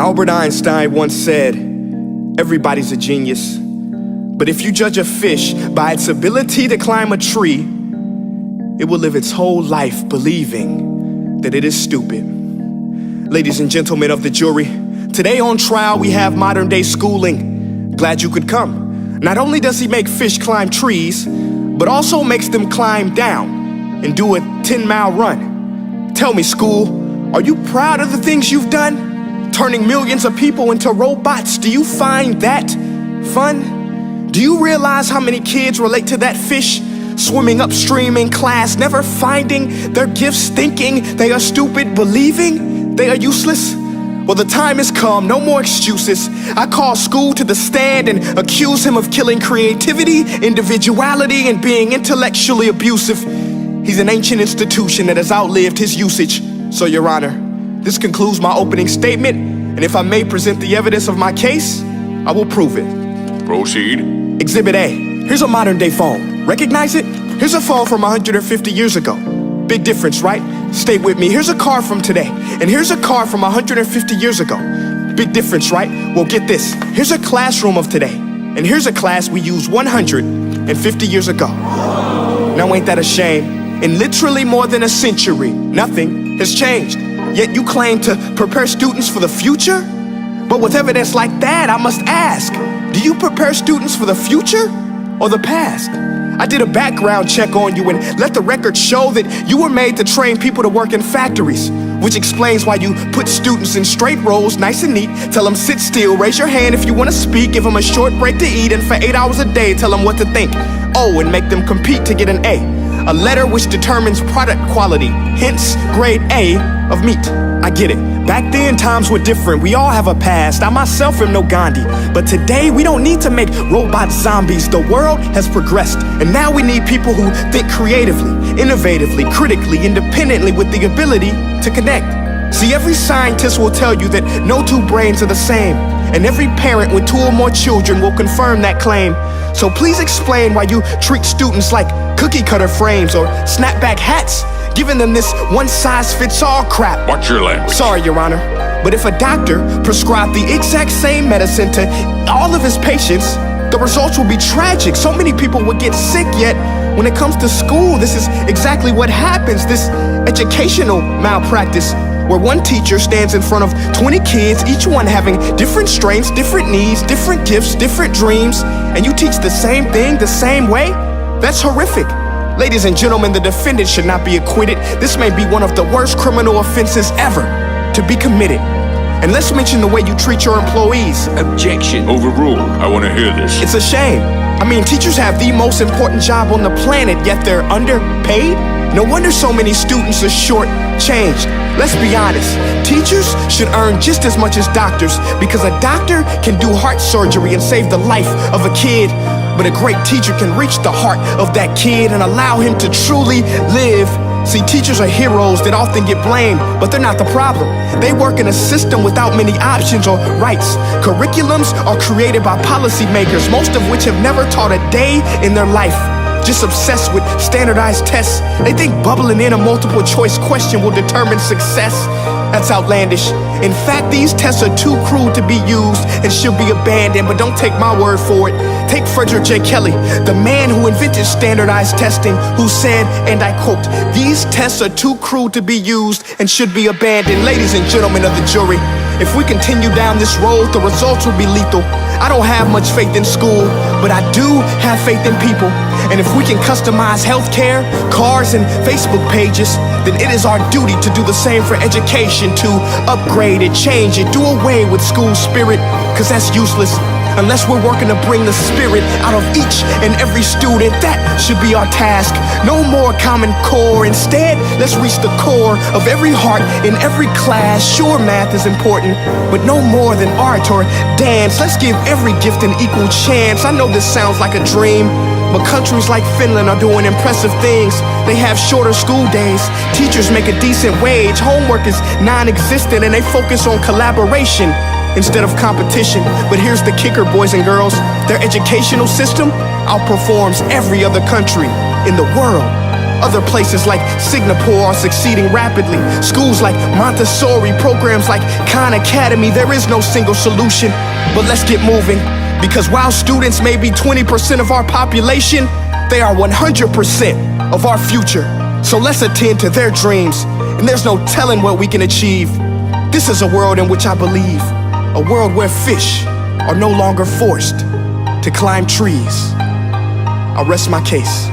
Albert Einstein once said, everybody's a genius, but if you judge a fish by its ability to climb a tree, it will live its whole life believing that it is stupid. Ladies and gentlemen of the jury, today on trial we have modern day schooling. Glad you could come. Not only does he make fish climb trees, but also makes them climb down and do a 10-mile run. Tell me, school, are you proud of the things you've done? Turning millions of people into robots, do you find that fun? Do you realize how many kids relate to that fish swimming upstream in class, never finding their gifts, thinking they are stupid, believing they are useless? Well, the time has come, no more excuses. I call school to the stand and accuse him of killing creativity, individuality, and being intellectually abusive. He's an ancient institution that has outlived his usage. So, Your Honor, this concludes my opening statement, and if I may present the evidence of my case, I will prove it. Proceed. Exhibit A. Here's a modern day phone. Recognize it? Here's a phone from 150 years ago. Big difference, right? Stay with me. Here's a car from today, and here's a car from 150 years ago. Big difference, right? Well, get this. Here's a classroom of today, and here's a class we used 150 years ago. Now, ain't that a shame? In literally more than a century, nothing has changed. Yet you claim to prepare students for the future? But with evidence like that, I must ask, do you prepare students for the future or the past? I did a background check on you and let the record show that you were made to train people to work in factories, which explains why you put students in straight rows, nice and neat, tell them sit still, raise your hand if you want to speak, give them a short break to eat, and for 8 hours a day, tell them what to think. Oh, and make them compete to get an A letter which determines product quality, hence grade A of meat. I get it. Back then, times were different. We all have a past. I myself am no Gandhi. But today, we don't need to make robot zombies. The world has progressed. And now we need people who think creatively, innovatively, critically, independently, with the ability to connect. See, every scientist will tell you that no two brains are the same. And every parent with 2 or more children will confirm that claim. So please explain why you treat students like cookie cutter frames or snapback hats, giving them this one-size-fits-all crap. Watch your language. Sorry, Your Honor, but if a doctor prescribed the exact same medicine to all of his patients, the results will be tragic. So many people would get sick, yet when it comes to school, this is exactly what happens, this educational malpractice, where one teacher stands in front of 20 kids, each one having different strengths, different needs, different gifts, different dreams, and you teach the same thing the same way? That's horrific. Ladies and gentlemen, the defendant should not be acquitted. This may be one of the worst criminal offenses ever to be committed. And let's mention the way you treat your employees. Objection. Overruled. I want to hear this. It's a shame. I mean, teachers have the most important job on the planet, yet they're underpaid? No wonder so many students are short-changed. Let's be honest, teachers should earn just as much as doctors, because a doctor can do heart surgery and save the life of a kid, but a great teacher can reach the heart of that kid and allow him to truly live. See, teachers are heroes that often get blamed, but they're not the problem. They work in a system without many options or rights. Curriculums are created by policymakers, most of which have never taught a day in their life. Just obsessed with standardized tests. They think bubbling in a multiple choice question will determine success. That's outlandish. In fact, these tests are too crude to be used and should be abandoned, but don't take my word for it. Take Frederick J. Kelly, the man who invented standardized testing, who said, and I quote, "These tests are too crude to be used and should be abandoned." Ladies and gentlemen of the jury, if we continue down this road, the results will be lethal. I don't have much faith in school, but I do have faith in people. And if we can customize healthcare, cars, and Facebook pages, then it is our duty to do the same for education, to upgrade it, change it, do away with school spirit, because that's useless. Unless we're working to bring the spirit out of each and every student, that should be our task. No more Common Core. Instead, let's reach the core of every heart in every class. Sure, math is important, but no more than art or dance. Let's give every gift an equal chance. I know this sounds like a dream, but countries like Finland are doing impressive things. They have shorter school days. Teachers make a decent wage. Homework is non-existent, and they focus on collaboration instead of competition. But here's the kicker, boys and girls. Their educational system outperforms every other country in the world. Other places like Singapore are succeeding rapidly. Schools like Montessori, programs like Khan Academy, there is no single solution. But let's get moving, because while students may be 20% of our population, they are 100% of our future. So let's attend to their dreams, and there's no telling what we can achieve. This is a world in which I believe, a world where fish are no longer forced to climb trees. I'll rest my case.